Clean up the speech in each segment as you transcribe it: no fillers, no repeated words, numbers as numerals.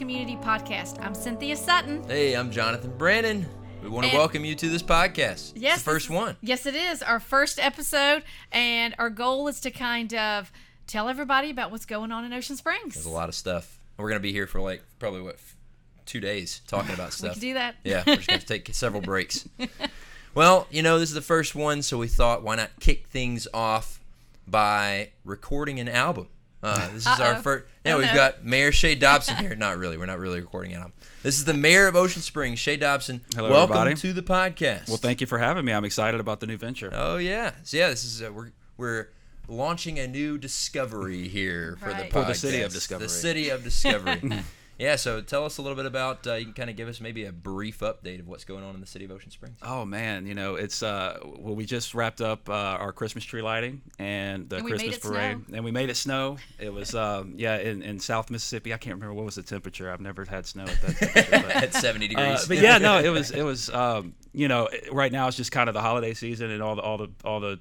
Community Podcast. I'm Cynthia Sutton. Hey, I'm Jonathan Brannan. We want to welcome you to this podcast. Yes, it's the first one. Yes, it is. Our first episode, and our goal is to kind of tell everybody about what's going on in Ocean Springs. There's a lot of stuff. We're going to be here for probably 2 days talking about stuff. We can do that. Yeah, we're just going to take several breaks. Well, this is the first one, so we thought, why not kick things off by recording an album? This is our first. Yeah, we've got Mayor Shea Dobson here. Not really. We're not really recording an album. This is the mayor of Ocean Springs, Shea Dobson. Hello, welcome everybody. to the podcast. Well, thank you for having me. I'm excited about the new venture. Oh yeah, so this is we're launching a new discovery here for the podcast. For the city of discovery. The city of discovery. Yeah, so tell us a little bit about, you can kind of give us maybe a brief update of what's going on in the city of Ocean Springs. Oh, man, it's, we just wrapped up our Christmas tree lighting and the Christmas parade. And we made it snow. It was, in South Mississippi. I can't remember what was the temperature. I've never had snow at that temperature. But, at 70 degrees. But yeah, no, it was right now it's just kind of the holiday season and all the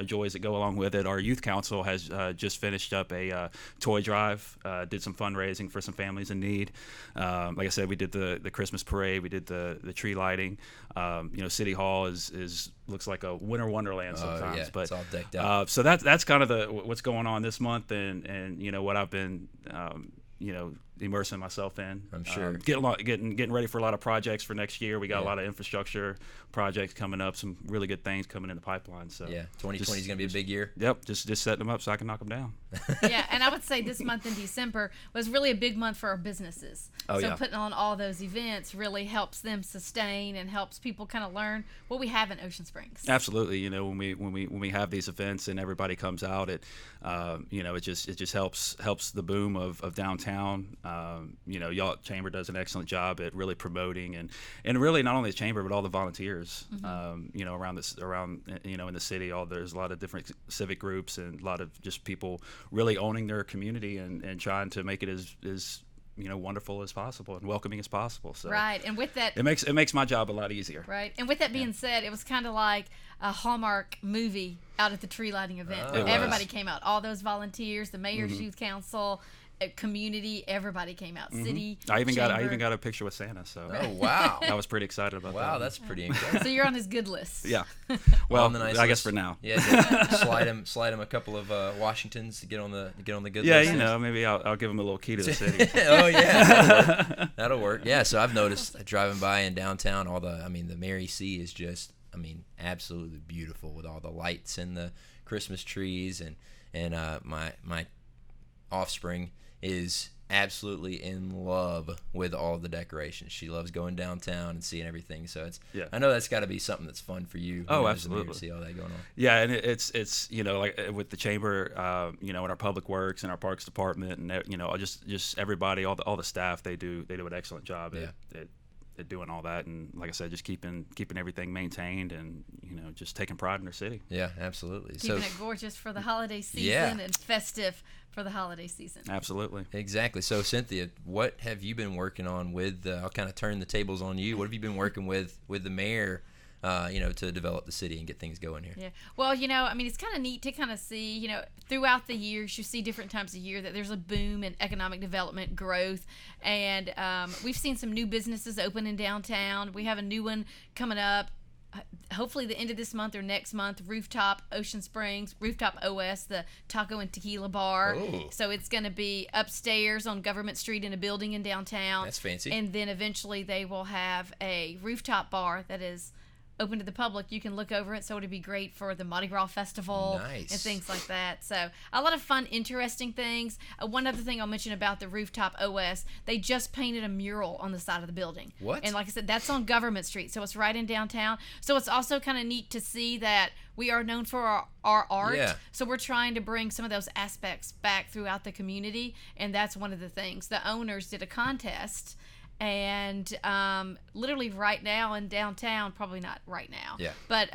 joys that go along with it. Our youth council has just finished up a toy drive, did some fundraising for some families in need. Like I said, we did the Christmas parade, we did the tree lighting. City Hall is looks like a winter wonderland sometimes. Yeah, but it's all decked out. So that's kind of what's going on this month, and what I've been immersing myself in. I'm sure. Getting ready for a lot of projects for next year. We got a lot of infrastructure projects coming up, some really good things coming in the pipeline. So yeah, 2020 is going to be a big year. Yep, just setting them up so I can knock them down. Yeah, and I would say this month in December was really a big month for our businesses. Putting on all those events really helps them sustain and helps people kind of learn what we have in Ocean Springs. Absolutely, when we have these events and everybody comes out, it just helps the boom of downtown. Y'all Chamber does an excellent job at really promoting and really not only the Chamber but all the volunteers. Around in the city. There's a lot of different civic groups and a lot of just people really owning their community and trying to make it as wonderful as possible and welcoming as possible. So right, and with that, it makes my job a lot easier. Right, and with that being said, it was kind of like a Hallmark movie out at the tree lighting event. Everybody came out, all those volunteers, the mayor's youth council, community, everybody came out. City. I even got a picture with Santa. So oh wow, I was pretty excited about that. Wow, that's pretty incredible. So you're on his good list. Yeah. Well, I guess for now. Yeah. slide him a couple of Washingtons to get on the good list. Yeah, maybe I'll give him a little key to the city. Oh yeah, that'll work. Yeah. So I've noticed driving by in downtown, the Mary C is just, absolutely beautiful with all the lights and the Christmas trees and my offspring is absolutely in love with all the decorations. She loves going downtown and seeing everything. So I know that's got to be something that's fun for you. Oh, absolutely. To see all that going on. Yeah, and it's like with the Chamber, in our Public Works and our Parks Department, and just everybody, all the staff, they do an excellent job at doing all that, and like I said, just keeping everything maintained and just taking pride in their city. Yeah, absolutely. Keeping it gorgeous for the holiday season and festive for the holiday season. Absolutely. Exactly. So Cynthia, what have you been working on with? I'll kind of turn the tables on you. What have you been working with the mayor? To develop the city and get things going here. Yeah. Well, it's kind of neat to kind of see, throughout the years, you see different times of year that there's a boom in economic development growth. And we've seen some new businesses open in downtown. We have a new one coming up, hopefully the end of this month or next month, Rooftop Ocean Springs, Rooftop OS, the taco and tequila bar. Ooh. So it's going to be upstairs on Government Street in a building in downtown. That's fancy. And then eventually they will have a rooftop bar that is open to the public. You can look over it, so it'd be great for the Mardi Gras Festival and things like that. So a lot of fun, interesting things. One other thing I'll mention about the Rooftop OS, they just painted a mural on the side of the building. What? And like I said, that's on Government Street, so it's right in downtown. So it's also kind of neat to see that we are known for our art. Yeah. So we're trying to bring some of those aspects back throughout the community, and that's one of the things. The owners did a contest, and literally right now in downtown, probably not right now, but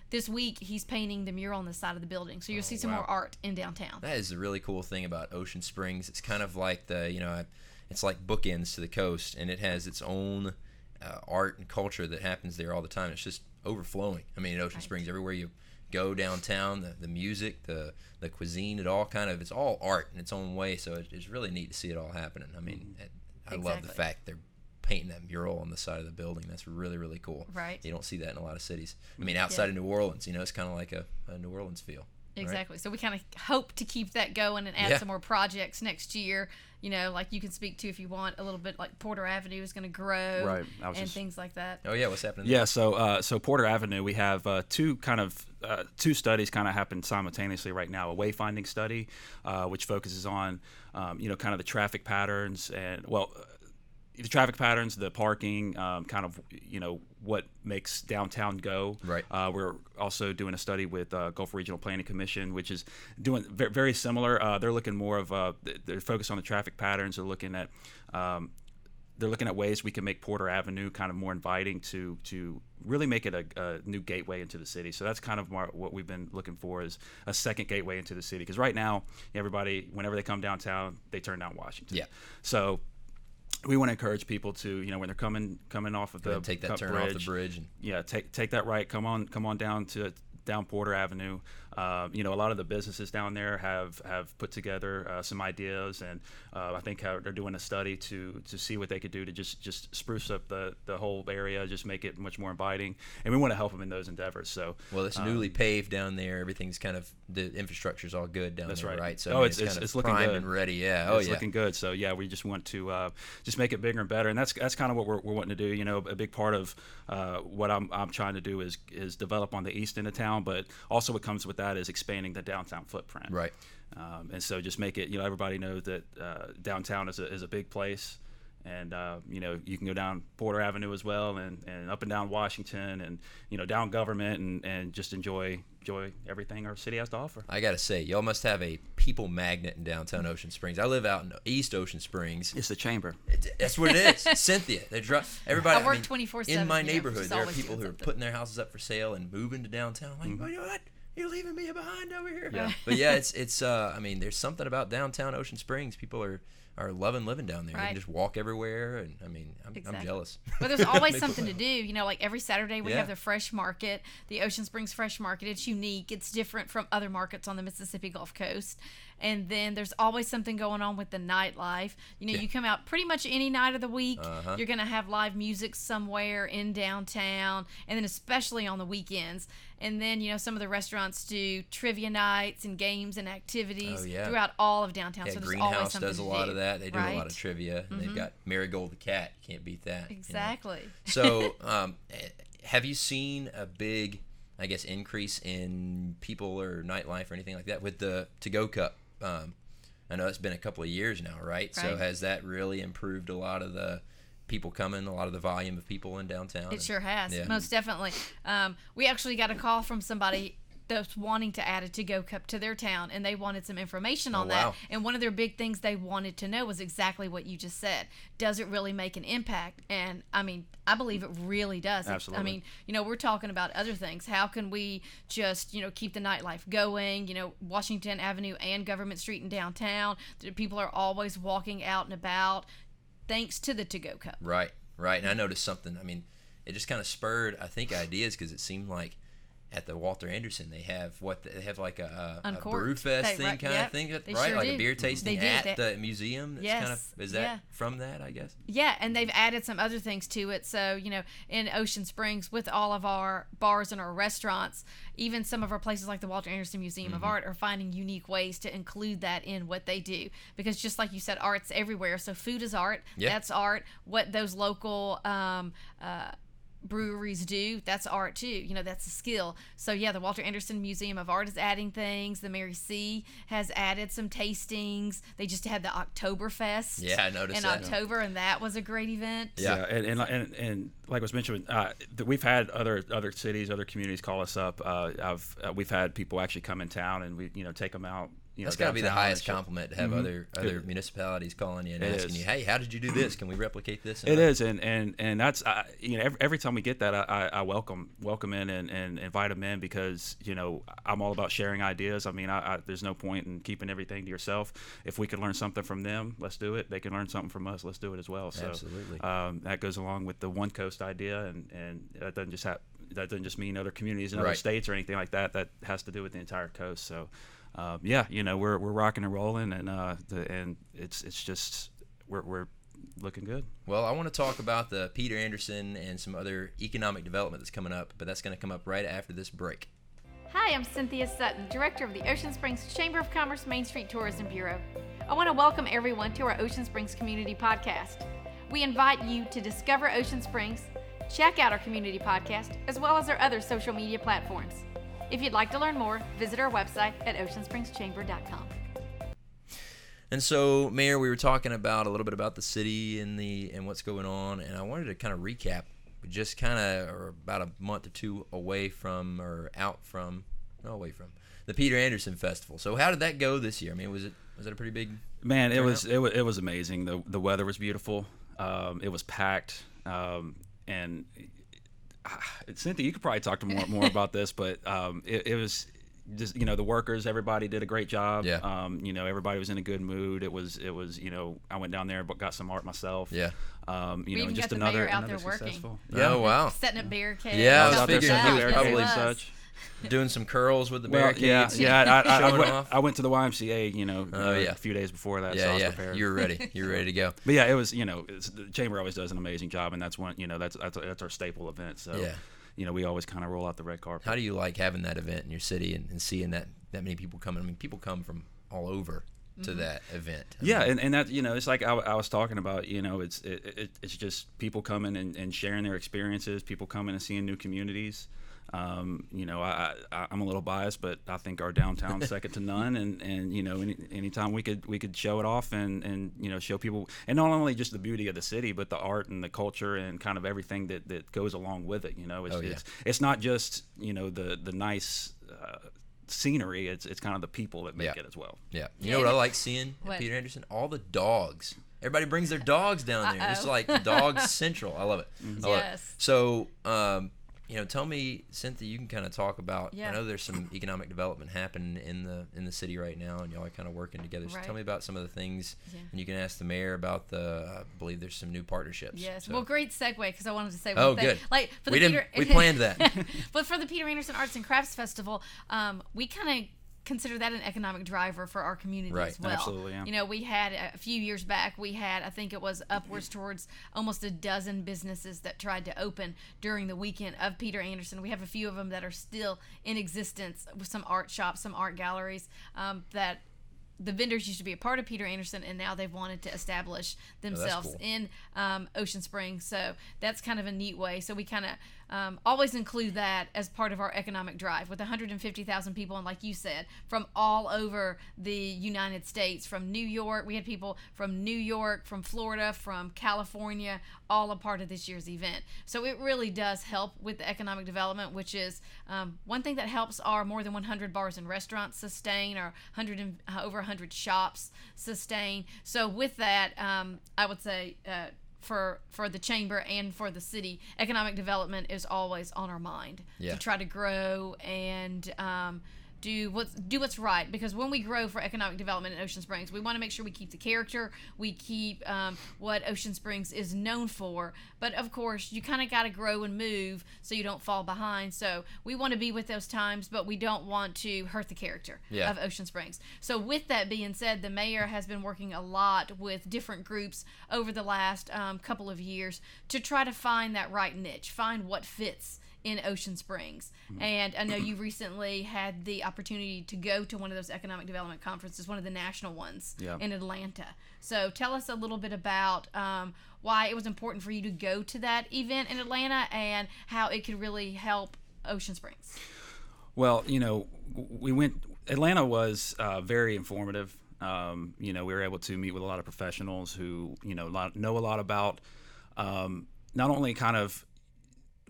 this week he's painting the mural on the side of the building, so you'll see some more art in downtown. That is the really cool thing about Ocean Springs. It's kind of like it's like bookends to the coast, and it has its own art and culture that happens there all the time. It's just overflowing. In Ocean Springs, everywhere you go downtown, the music, the cuisine, it's all art in its own way, so it's really neat to see it all happening. I love the fact they're painting that mural on the side of the building. That's really, really cool. Right. You don't see that in a lot of cities. I mean, outside of New Orleans, it's kind of like a New Orleans feel. Exactly. Right? So we kind of hope to keep that going and add some more projects next year. Like you can speak to if you want a little bit, like Porter Avenue is going to grow, right? And things like that. Oh yeah, what's happening? Yeah, so Porter Avenue, we have two studies kind of happen simultaneously right now. A wayfinding study, which focuses on kind of the traffic patterns the traffic patterns, the parking, kind of, what makes downtown go. Right. We're also doing a study with Gulf Regional Planning Commission, which is doing very similar. They're looking more of they're focused on the traffic patterns. They're looking at ways we can make Porter Avenue kind of more inviting to really make it a new gateway into the city. So that's kind of what we've been looking for, is a second gateway into the city. Because right now, everybody, whenever they come downtown, they turn down Washington. Yeah. So we want to encourage people to, when they're coming off of the take that Cup turn Bridge, off the bridge. Take that right. Come on down Porter Avenue. A lot of the businesses down there have put together some ideas, and I think they're doing a study to see what they could do to just spruce up the whole area, just make it much more inviting. And we want to help them in those endeavors. So, well, it's newly paved down there. Everything's kind of, the infrastructure's all good down there, right? So it's kind of looking primed good and ready. Yeah. It's looking good. So we just want to just make it bigger and better, and that's kind of what we're wanting to do. A big part of what I'm trying to do is develop on the east end of town, but also what comes with that is expanding the downtown footprint. Right. And so just make it, everybody knows that downtown is a big place. And, you can go down Porter Avenue as well, and up and down Washington, and, down Government, and just enjoy everything our city has to offer. I got to say, y'all must have a people magnet in downtown Ocean Springs. I live out in East Ocean Springs. It's the Chamber. That's what it is. Cynthia. Everybody. I work 24/7 in my here, neighborhood. There are always people doing who are something. putting their houses up for sale and moving to downtown. I'm like, you know what? You're leaving me behind over here. Yeah. But yeah, it's I mean, there's something about downtown Ocean Springs. People are loving living down there. Right. They can just walk everywhere, and I mean, I'm Exactly. jealous. But there's always something to do. Like every Saturday we Yeah. have the Fresh Market, the Ocean Springs Fresh Market. It's unique. It's different from other markets on the Mississippi Gulf Coast. And then there's always something going on with the nightlife. You come out pretty much any night of the week. You're going to have live music somewhere in downtown, and then especially on the weekends. And then, some of the restaurants do trivia nights and games and activities throughout all of downtown. Yeah, So there's Greenhouse always something does a to lot do. of that. They do a lot Right? of trivia. And they've got Marigold the cat. You can't beat that. Exactly. So, have you seen a big, I guess, increase in people or nightlife or anything like that with the To-Go Cup? I know it's been a couple of years now, right? So has that really improved a lot of the people coming, a lot of the volume of people in downtown? It sure has, Yeah. most definitely. We actually got a call from somebody that's wanting to add a To-Go Cup to their town, and they wanted some information on that. wow. And one of their big things they wanted to know was exactly what you just said. Does it really make an impact? And I mean, I believe it really does. Absolutely. We're talking about other things. How can we just, keep the nightlife going? Washington Avenue and Government Street in downtown, people are always walking out and about thanks to the To-Go Cup. Right. And I noticed something. I mean, it just kind of spurred, I think, ideas, because it seemed like at the Walter Anderson they have like a brew fest thing kind of thing, They right? sure like do. a beer tasting They do. at the museum. That's Yes. kind of, is that from that, I guess? Yeah, and they've added some other things to it. So, in Ocean Springs, with all of our bars and our restaurants, even some of our places like the Walter Anderson Museum of Art are finding unique ways to include that in what they do. Because just like you said, art's everywhere. So food is art. Yeah. That's art. What those local breweries do, that's art too. That's a skill. So yeah, the Walter Anderson Museum of Art is adding things. The Mary C has added some tastings. They just had the Oktoberfest Yeah, I noticed in that. October, and that was a great event. Yeah. And like was mentioned, we've had other cities, other communities call us up. We've had people actually come in town, and we take them out. That's got to be the downtown highest and compliment to have other municipalities calling you and It asking is. you, hey, how did you do this? Can we replicate this? It is, and that's every time we get that, I welcome in and invite them in, because I'm all about sharing ideas. I mean, there's no point in keeping everything to yourself. If we can learn something from them, let's do it. They can learn something from us, let's do it as well. So Absolutely. that goes along with the One Coast idea, and that doesn't just mean other communities in other Right. states or anything like that. That has to do with the entire coast. So. We're rocking and rolling, and it's just we're looking good. Well, I want to talk about the Peter Anderson and some other economic development that's coming up, but that's going to come up right after this break. Hi, I'm Cynthia Sutton, Director of the Ocean Springs Chamber of Commerce Main Street Tourism Bureau. I want to welcome everyone to our Ocean Springs Community Podcast. We invite you to discover Ocean Springs, check out our community podcast, as well as our other social media platforms. If you'd like to learn more, visit our website at oceansprings.chamber.com. And so, Mayor, we were talking about a little bit about the city and what's going on, and I wanted to kind of recap. We just kind of are about a month or two away from the Peter Anderson Festival. So how did that go this year? I mean, was it a pretty big? Man, it was amazing. The weather was beautiful. It was packed, and Cynthia, you could probably talk to more about this, but it was just, the workers, everybody did a great job. Yeah. Everybody was in a good mood. It was I went down there but got some art myself. Yeah. We even just got the mayor out there working. Successful. Yeah. Oh, wow. Setting up barricades. Yeah, I was out there figuring setting he was up probably barricades and such. doing some curls with the Well, barricades. I went to the YMCA, a few days before that, so I was prepared. You were ready. You were ready to go. But yeah, it was, the Chamber always does an amazing job, and that's one, that's our staple event. So, we always kind of roll out the red carpet. How do you like having that event in your city and seeing that many people come? I mean, people come from all over to that event. And that, it's like I was talking about, it's just people coming and sharing their experiences, people coming and seeing new communities. I'm a little biased, but I think our downtown's second to none, and anytime we could show it off and show people, and not only just the beauty of the city, but the art and the culture and kind of everything that goes along with it. It's not just the nice scenery, it's kind of the people that make it as well. Yeah. You know what I like seeing at Peter Anderson? All the dogs. Everybody brings their dogs down there. It's like dog central. I love it. I love it. So, tell me, Cynthia, you can kind of talk about, I know there's some economic development happening in the city right now, and y'all are kind of working together. So tell me about some of the things, and you can ask the mayor about I believe there's some new partnerships. Yes. So. Well, great segue, because I wanted to say one thing. Good. Like, for we planned that. But for the Peter Anderson Arts and Crafts Festival, we kind of consider that an economic driver for our community as well. Absolutely, yeah. We had a few years back, I think it was upwards towards almost a dozen businesses that tried to open during the weekend of Peter Anderson. We have a few of them that are still in existence, with some art shops, some art galleries that the vendors used to be a part of Peter Anderson, and now they've wanted to establish themselves in Ocean Springs. So that's kind of a neat way. So we kind of always include that as part of our economic drive, with 150,000 people, and like you said, from all over the United States, from New York. We had people from New York, from Florida, from California, all a part of this year's event. So it really does help with the economic development, which is one thing that helps our more than 100 bars and restaurants sustain, or over 100 shops sustain. So with that, I would say for the chamber and for the city, economic development is always on our mind to try to grow and do what's right, because when we grow for economic development in Ocean Springs, we want to make sure we keep the character, we keep what Ocean Springs is known for, but of course you kind of got to grow and move so you don't fall behind. So we want to be with those times, but we don't want to hurt the character of Ocean Springs. So with that being said, the mayor has been working a lot with different groups over the last couple of years to try to find that right niche, find what fits in Ocean Springs. And I know you recently had the opportunity to go to one of those economic development conferences, one of the national ones in Atlanta. So tell us a little bit about why it was important for you to go to that event in Atlanta and how it could really help Ocean Springs. Well, Atlanta was very informative. We were able to meet with a lot of professionals who, know a lot about not only kind of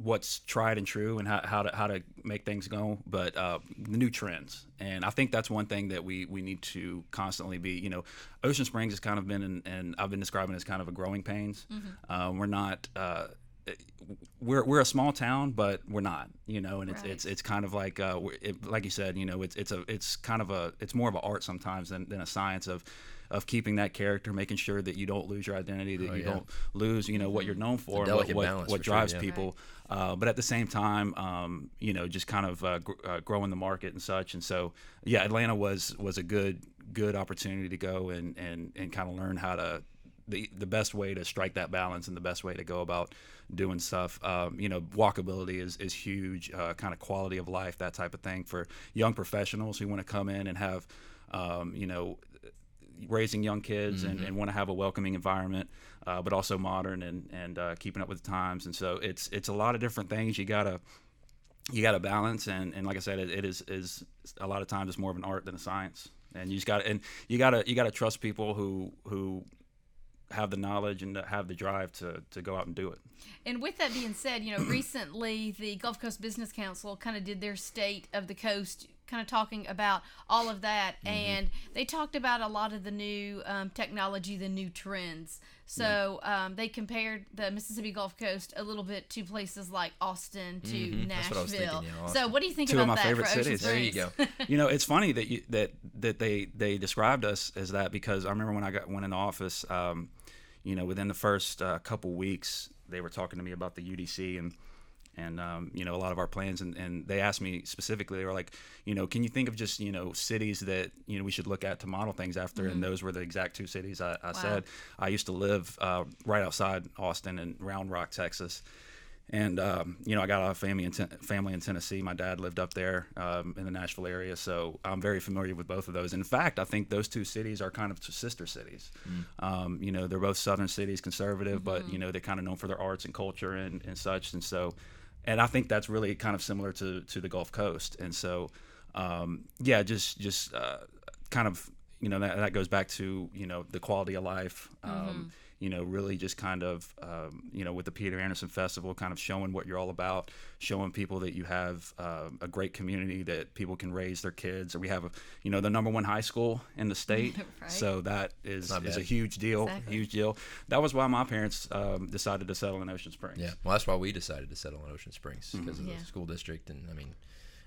what's tried and true and how to make things go, but the new trends. And I think that's one thing that we need to constantly be, Ocean Springs has kind of been, and I've been describing it as kind of a growing pains. We're not, we're a small town, but we're not, and it's kind of like, like you said, it's more of an art sometimes than a science of keeping that character, making sure that you don't lose your identity, that you don't lose, what you're known for, what drives people. But at the same time, just kind of growing the market and such. And so, Atlanta was a good opportunity to go and kind of learn how to the best way to strike that balance and the best way to go about doing stuff. Walkability is huge, kind of quality of life, that type of thing for young professionals who want to come in and have, raising young kids and want to have a welcoming environment, but also modern and keeping up with the times. And so it's a lot of different things you gotta balance. And like I said, it is a lot of times it's more of an art than a science. And you gotta trust people who have the knowledge and have the drive to go out and do it. And with that being said, recently the Gulf Coast Business Council kind of did their State of the Coast, kind of talking about all of that, and they talked about a lot of the new technology, the new trends. So they compared the Mississippi Gulf Coast a little bit to places like Austin to Nashville. That's what I was thinking, Austin. So what do you think Two about of my that favorite for Ocean cities. There you Springs? go. It's funny that they described us as that, because I remember when I went into office, within the first couple weeks, they were talking to me about the UDC and a lot of our plans, and they asked me specifically, they were like, can you think of just, cities that, we should look at to model things after? And those were the exact two cities I said. I used to live right outside Austin in Round Rock, Texas. And, I got a lot of family in Tennessee. My dad lived up there in the Nashville area, so I'm very familiar with both of those. In fact, I think those two cities are kind of sister cities. They're both southern cities, conservative, but, they're kind of known for their arts and culture and such. And so, and I think that's really kind of similar to the Gulf Coast. And so, just kind of, that goes back to, the quality of life. Really just kind of, with the Peter Anderson Festival, kind of showing what you're all about, showing people that you have a great community, that people can raise their kids. Or we have, the #1 high school in the state. Right. So that is a huge deal, Exactly. huge deal. That was why my parents decided to settle in Ocean Springs. Yeah, well, that's why we decided to settle in Ocean Springs, because of the school district, and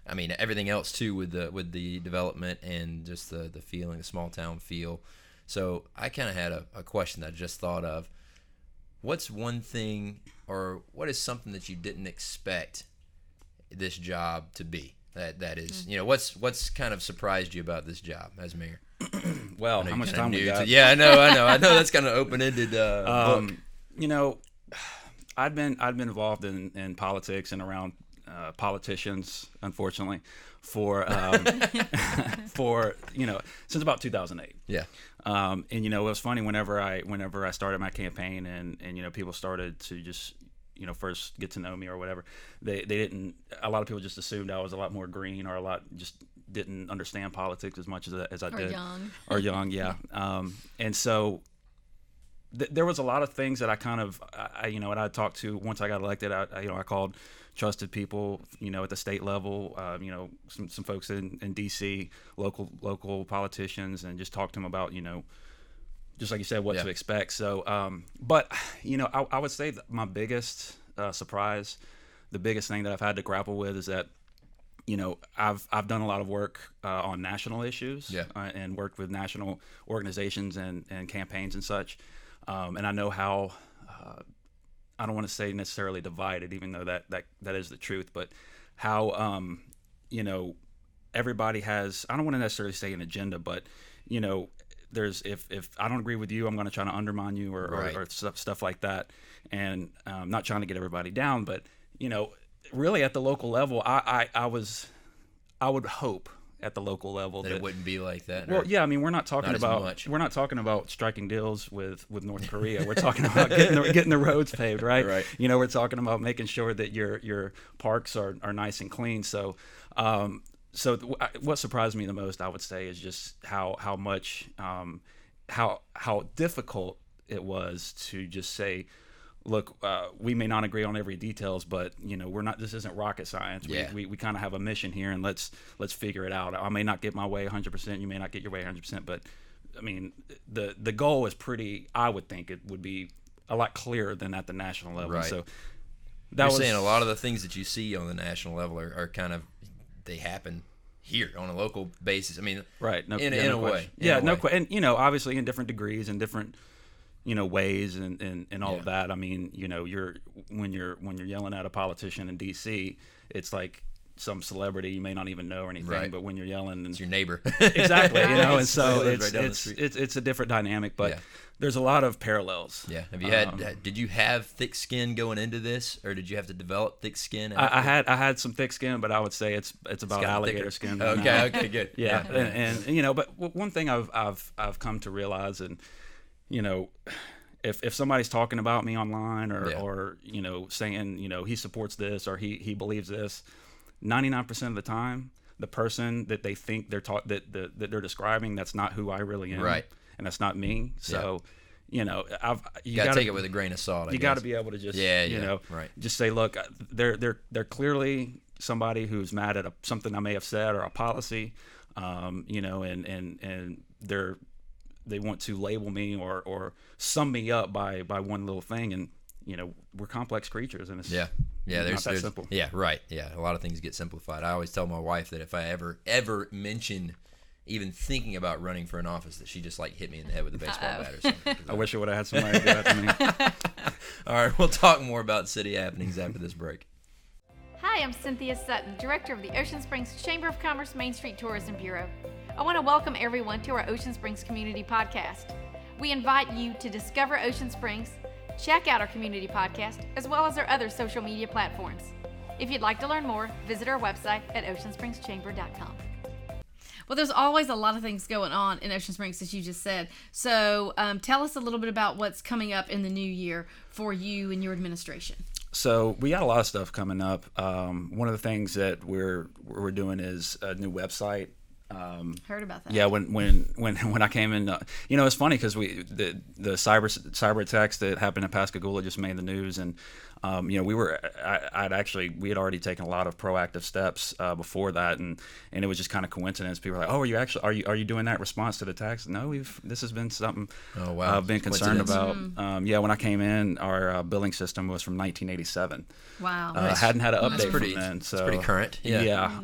I mean everything else too, with the development and just the feeling, the small town feel. So I kind of had a question that I just thought of. What's one thing, or what is something that you didn't expect this job to be? That is, what's kind of surprised you about this job as mayor? Well, how much time we got? Yeah, I know. That's kind of open-ended. Book. I'd been involved in politics and around politicians, unfortunately, for since about 2008. Yeah. It was funny whenever I started my campaign and people started to just first get to know me or whatever. They didn't. A lot of people just assumed I was a lot more green, or just didn't understand politics as much as I did. Or young, yeah. And so there was a lot of things that I kind of, and I talked to once I got elected. I called trusted people, at the state level, some folks in D.C., local politicians, and just talked to them about, just like you said, what to expect. So, but I would say that my biggest surprise, the biggest thing that I've had to grapple with is that, I've done a lot of work on national issues, and worked with national organizations and campaigns and such. And I know how, I don't want to say necessarily divided, even though that is the truth, but how, everybody has, I don't want to necessarily say an agenda, but, there's, if I don't agree with you, I'm going to try to undermine you or stuff like that. And I'm not trying to get everybody down, but, really at the local level, I would hope at the local level that it wouldn't be like that. Well, yeah, I mean, we're not talking about striking deals with North Korea. We're talking about getting the roads paved, right? Right. We're talking about making sure that your parks are nice and clean. So, what surprised me the most, I would say, is just how much how difficult it was to just say, look, we may not agree on every details, but we're not. This isn't rocket science. Yeah. We kind of have a mission here, and let's figure it out. I may not get my way 100%. You may not get your way 100%, but I mean, the goal is pretty. I would think it would be a lot clearer than at the national level. Right. So you're saying a lot of the things that you see on the national level are kind of, they happen here on a local basis. I mean, right. In a way. And obviously in different degrees and different ways and all of that. I mean, when you're yelling at a politician in DC, it's like some celebrity you may not even know or anything, Right. but when you're yelling, It's your neighbor. exactly, and so Right it's down the street. it's a different dynamic, but Yeah. there's a lot of parallels. Yeah. Have you did you have thick skin going into this, or did you have to develop thick skin? I had some thick skin, but I would say it's about gotten alligator thicker. skin. Okay, okay, good. Yeah, and but one thing I've come to realize, and if somebody's talking about me online or saying he supports this or he believes this, 99% of the time the person that they think they're that they're describing, that's not who I really am, Right. and that's not me. So you gotta take it with a grain of salt. You got to be able to just right. just say, look, they're clearly somebody who's mad at something I may have said or a policy, and they want to label me or sum me up by one little thing, and we're complex creatures, and it's not that simple. Yeah, right. Yeah, a lot of things get simplified. I always tell my wife that if I ever mention even thinking about running for an office, that she just hit me in the head with a baseball bat or something. I wish I would have had somebody do that to me. All right, we'll talk more about city happenings after this break. Hi, I'm Cynthia Sutton, Director of the Ocean Springs Chamber of Commerce Main Street Tourism Bureau. I want to welcome everyone to our Ocean Springs Community Podcast. We invite you to discover Ocean Springs, check out our community podcast, as well as our other social media platforms. If you'd like to learn more, visit our website at oceansprings.chamber.com. Well, there's always a lot of things going on in Ocean Springs, as you just said. So tell us a little bit about what's coming up in the new year for you and your administration. So we got a lot of stuff coming up. One of the things that we're doing is a new website. Heard about that. Yeah, when I came in, it's funny because the cyber attacks that happened in Pascagoula just made the news, and we had already taken a lot of proactive steps before that, and it was just kind of coincidence. People were like, "Oh, are you doing that in response to the attacks?" No, this has been something I've been concerned about. When I came in, our billing system was from 1987. Wow. Nice. Hadn't had an update from then, so it's pretty current. Yeah.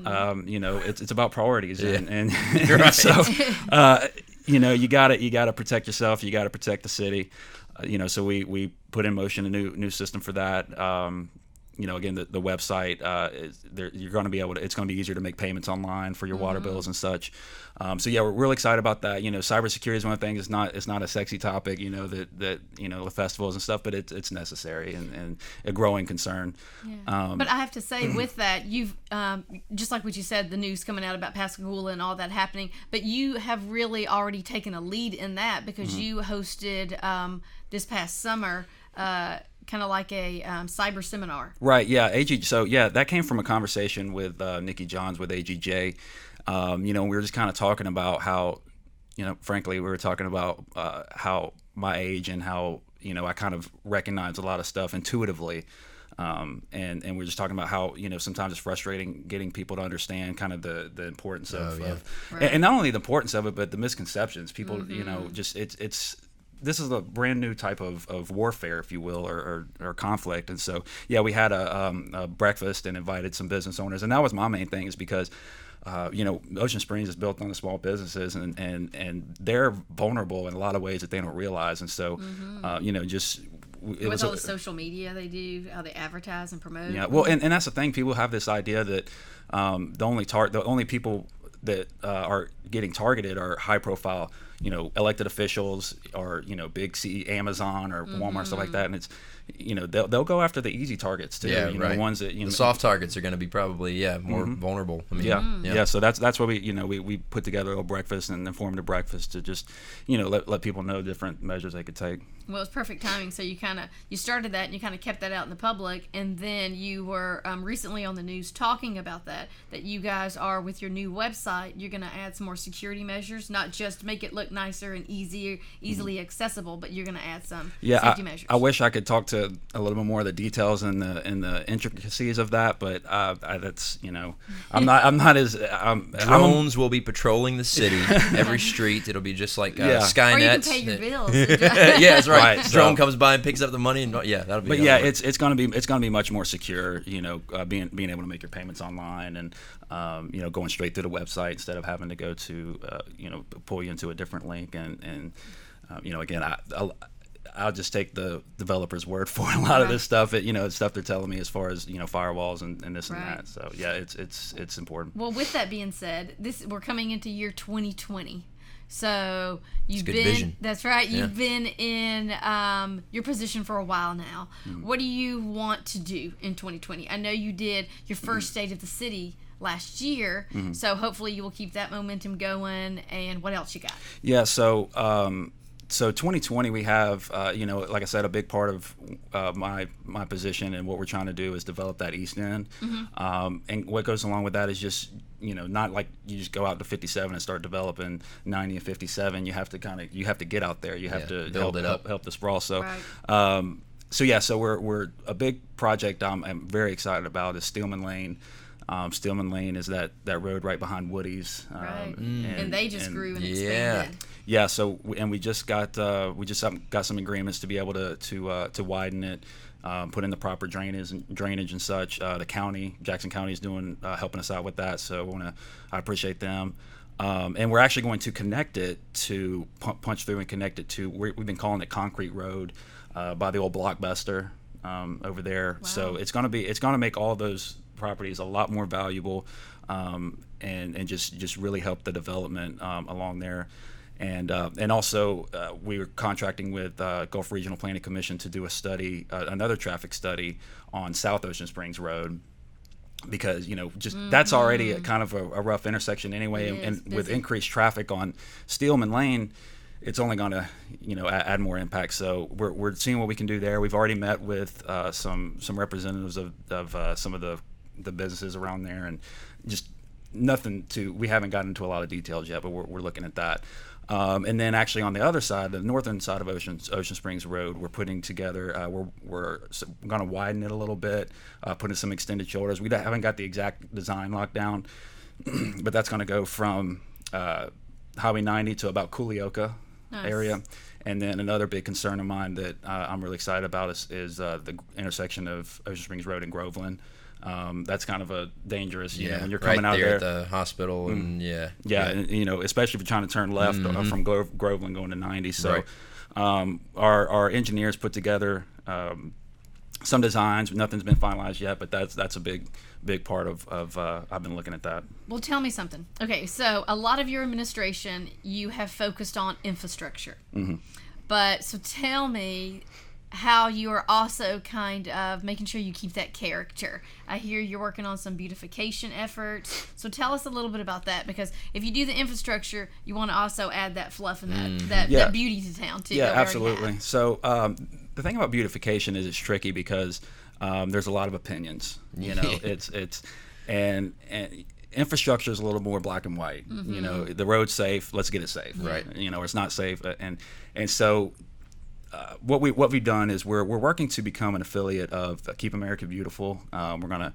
It's about priorities, and You're right. so you gotta protect yourself. You gotta protect the city. So we put in motion a new system for that. Again, the website, you're going to be able to, it's going to be easier to make payments online for your water bills and such. We're really excited about that. Cybersecurity is one of the things. It's not a sexy topic, that with festivals and stuff, but it's necessary and a growing concern. Yeah. But I have to say, with that, you've just like what you said, the news coming out about Pascagoula and all that happening, but you have really already taken a lead in that because you hosted this past summer kind of like a cyber seminar. Right, yeah. So that came from a conversation with Nikki Johns with AGJ. We were just kind of talking about how, frankly, we were talking about how my age and how, I kind of recognize a lot of stuff intuitively. And we're just talking about how, sometimes it's frustrating getting people to understand kind of the importance of Right. and not only the importance of it, but the misconceptions. People, just this is a brand new type of warfare, if you will, or conflict. And so, we had a breakfast and invited some business owners. And that was my main thing, is because, Ocean Springs is built on the small businesses, and they're vulnerable in a lot of ways that they don't realize. And so, with all the social media they do, how they advertise and promote. Yeah, well, and that's the thing. People have this idea that the only people that are getting targeted are high profile, elected officials or, big Amazon or Walmart, stuff like that. And it's, they'll go after the easy targets too. Right. Ones that, the soft targets are going to be probably, more vulnerable. I mean, So that's why we put together a little breakfast, and informative breakfast, to just, let people know different measures they could take. Well, it's perfect timing. So you started that and you kind of kept that out in the public, and then you were recently on the news talking about that you guys are, with your new website, you're going to add some more security measures, not just make it look nicer and easily accessible, but you're going to add some safety measures. I wish I could talk to a little bit more of the details and the intricacies of that, but that's I'm not as drones will be patrolling the city, every street. It'll be just like Skynet. Or you can pay your bills. Yeah, that's right. Right, Drone comes by and picks up the money, and that'll be. But it's gonna be much more secure. Being able to make your payments online, and going straight to the website instead of having to go to pull you into a different link, and again, I'll just take the developer's word for it. A lot of this stuff, it's stuff they're telling me as far as firewalls and this and that. So yeah, it's important. Well, with that being said, we're coming into year 2020. So you've been vision. That's right. You've been in your position for a while now. What do you want to do in 2020? I know you did your first State of the City last year, so hopefully you will keep that momentum going. And what else you got? Yeah, so 2020 we have like I said, a big part of my position and what we're trying to do is develop that East End. And what goes along with that is just not like you just go out to 57 and start developing 90 and 57. You have to get out there. You have to build it up, help the sprawl. So right. So we're a big project I'm very excited about is Steelman Lane. Steelman Lane is that road right behind Woody's. Right. And they just grew and expanded. Yeah. So we just got some agreements to be able to widen it, put in the proper drainage and such. The county, Jackson County, is doing helping us out with that. So I appreciate them. And we're actually going to connect it to punch through and connect it to we've been calling it Concrete Road by the old Blockbuster over there. Wow. So it's going to make all those properties a lot more valuable, and just really help the development along there. And also we were contracting with Gulf Regional Planning Commission to do a study, another traffic study on South Ocean Springs Road, because that's already a kind of a rough intersection anyway, and with increased traffic on Steelman Lane, it's only going to add more impact. So we're seeing what we can do there. We've already met with some representatives of some of the businesses around there, and just we haven't gotten into a lot of details yet, but we're looking at that. And then actually on the other side, the northern side of Ocean Springs Road, we're putting together, we're going to widen it a little bit, put in some extended shoulders. We haven't got the exact design locked down, but that's going to go from Highway 90 to about Culioca area. And then another big concern of mine that I'm really excited about is the intersection of Ocean Springs Road and Groveland. That's kind of a dangerous, when you're coming out there at the hospital, and and, especially if you're trying to turn left from Groveland going to 90. So our engineers put together some designs. Nothing's been finalized yet, but that's a big part of I've been looking at that. Well, tell me something. Okay, so a lot of your administration, you have focused on infrastructure. But so tell me how you are also kind of making sure you keep that character. I hear you're working on some beautification efforts. So tell us a little bit about that, because if you do the infrastructure, you want to also add that fluff and that beauty to town too. Yeah, absolutely. So the thing about beautification is it's tricky because there's a lot of opinions. It's and infrastructure is a little more black and white. The road's safe, let's get it safe. Right. Or it's not safe, and so. What we've done is we're working to become an affiliate of Keep America Beautiful. We're gonna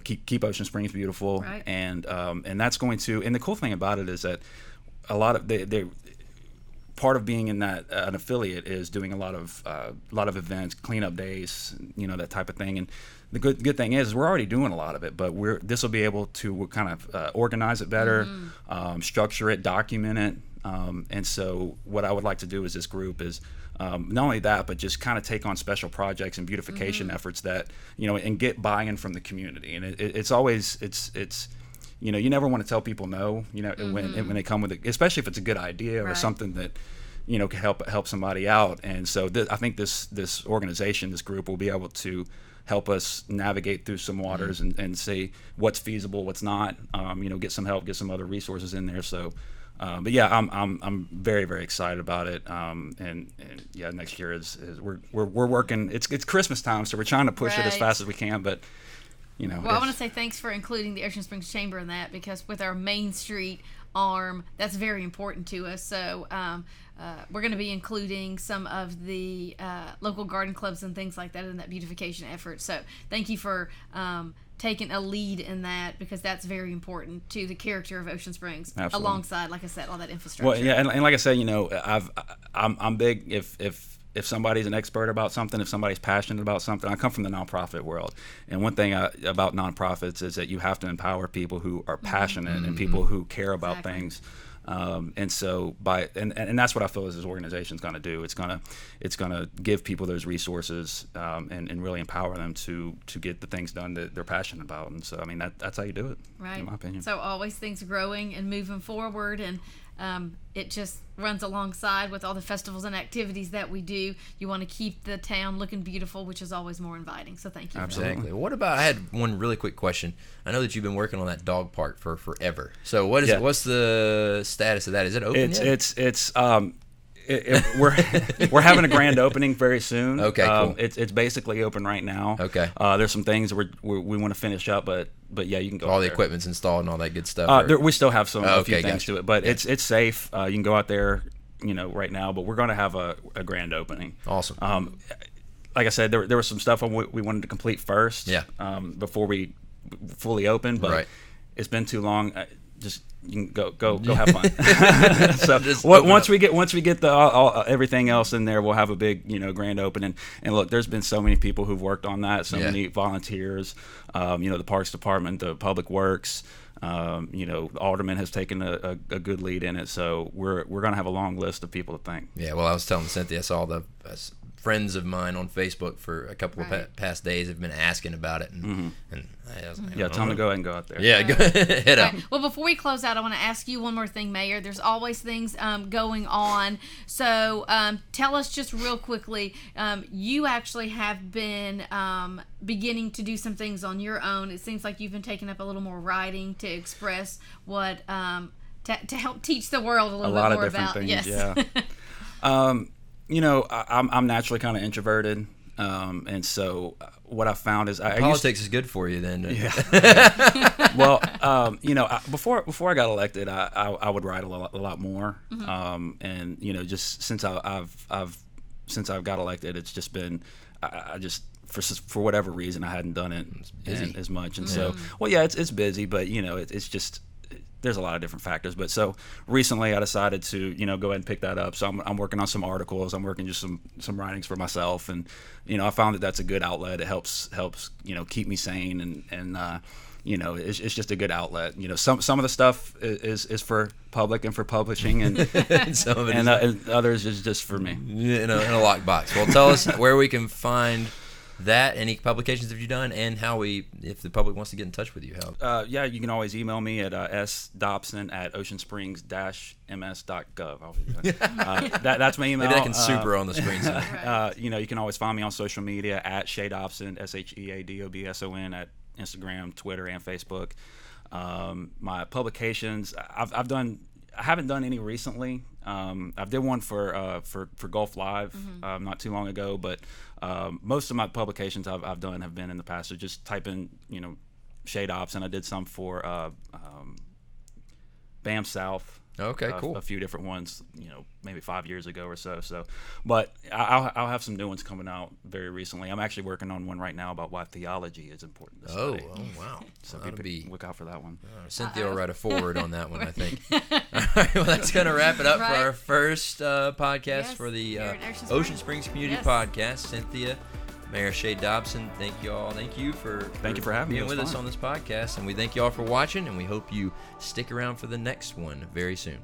keep Ocean Springs beautiful, right. And that's going to. And the cool thing about it is that a lot of they part of being in that an affiliate is doing a lot of events, cleanup days, that type of thing. And the good thing is we're already doing a lot of it, but this will be able to kind of organize it better, structure it, document it. And so what I would like to do as this group is not only that, but just kind of take on special projects and beautification efforts that, and get buy-in from the community. And it's always, you never want to tell people no, when they come with it, especially if it's a good idea or something that, can help somebody out. And so I think this organization, this group will be able to help us navigate through some waters and see what's feasible, what's not, get some help, get some other resources in there. So, but yeah, I'm very, very excited about it. And yeah, next year is we're working. It's Christmas time, so we're trying to push it as fast as we can. But well, I want to say thanks for including the Ocean Springs Chamber in that, because with our Main Street arm, that's very important to us. So we're going to be including some of the local garden clubs and things like that in that beautification effort. So thank you for taking a lead in that, because that's very important to the character of Ocean Springs. Absolutely. Alongside, like I said, all that infrastructure. Well, yeah, and like I said, I'm big if somebody's an expert about something, if somebody's passionate about something. I come from the nonprofit world, and one thing about nonprofits is that you have to empower people who are passionate and people who care about things. And so and that's what I feel as this organization is going to do. It's going to give people those resources and really empower them to get the things done that they're passionate about. And so, I mean, that's how you do it, right? In my opinion. So always things growing and moving forward, and it just runs alongside with all the festivals and activities that we do. You want to keep the town looking beautiful, which is always more inviting. So thank you. Exactly. What about, I had one really quick question. I know that you've been working on that dog park for forever. So what's the status of that? Is it open yet? We're having a grand opening very soon. Okay, cool. It's basically open right now. Okay. There's some things we want to finish up, but yeah, you can go. All out the there. equipment's installed and all that good stuff. We still have a few things gotcha. to it, but it's safe. You can go out there, right now. But we're going to have a grand opening. Awesome. Like I said, there was some stuff we wanted to complete first. Yeah. Before we fully open, but right. It's been too long. Just you can go have fun. So once we get the everything else in there, we'll have a big grand opening. And look, there's been so many people who've worked on that, so many volunteers. The Parks Department, the Public Works. The Alderman has taken a good lead in it, so we're gonna have a long list of people to thank. Yeah, well, I was telling Cynthia, I saw the friends of mine on Facebook for a couple of past days have been asking about it, and I was like, tell them to go ahead and go out there. Yeah, go head up. Right. Well, before we close out, I want to ask you one more thing, Mayor. There's always things going on, so tell us just real quickly. You actually have been beginning to do some things on your own. It seems like you've been taking up a little more writing to express what to help teach the world a little bit more about. Things, yes. Yeah. I'm naturally kind of introverted, and so what I found is politics is good for you then. Yeah. Well, before I got elected, I would write a lot more, and just since I've got elected, it's just been I just for whatever reason I hadn't done it as much, and so it's busy, but it's just. There's a lot of different factors, but so recently I decided to go ahead and pick that up. So I'm working on some articles. I'm working just some writings for myself, and I found that that's a good outlet. It helps keep me sane, and it's just a good outlet. Some of the stuff is for public and for publishing, and some of it and others is just for me in a lockbox. Well, tell us where we can find that, any publications have you done, and if the public wants to get in touch with you, how? You can always email me at sdobson@oceansprings-ms.gov. That's my email. Maybe that can super on the screen. You can always find me on social media at Shea Dobson, SHEADOBSON, at Instagram, Twitter, and Facebook. My publications, I haven't done any recently. I did one for Gulf Live not too long ago, but most of my publications I've done have been in the past. So just type in Shea Dobson. I did some for BAM South. Okay, cool. A few different ones, maybe 5 years ago or so. But I'll have some new ones coming out very recently. I'm actually working on one right now about why theology is important to study. Oh, wow. So look out for that one. Cynthia will write a forward on that one, I think. All right, well, that's going to wrap it up for our first podcast for the Ocean Springs Community Podcast. Cynthia, Mayor Shea Dobson, thank you all. Thank you for having me. Being with us on this podcast, and we thank you all for watching, and we hope you stick around for the next one very soon.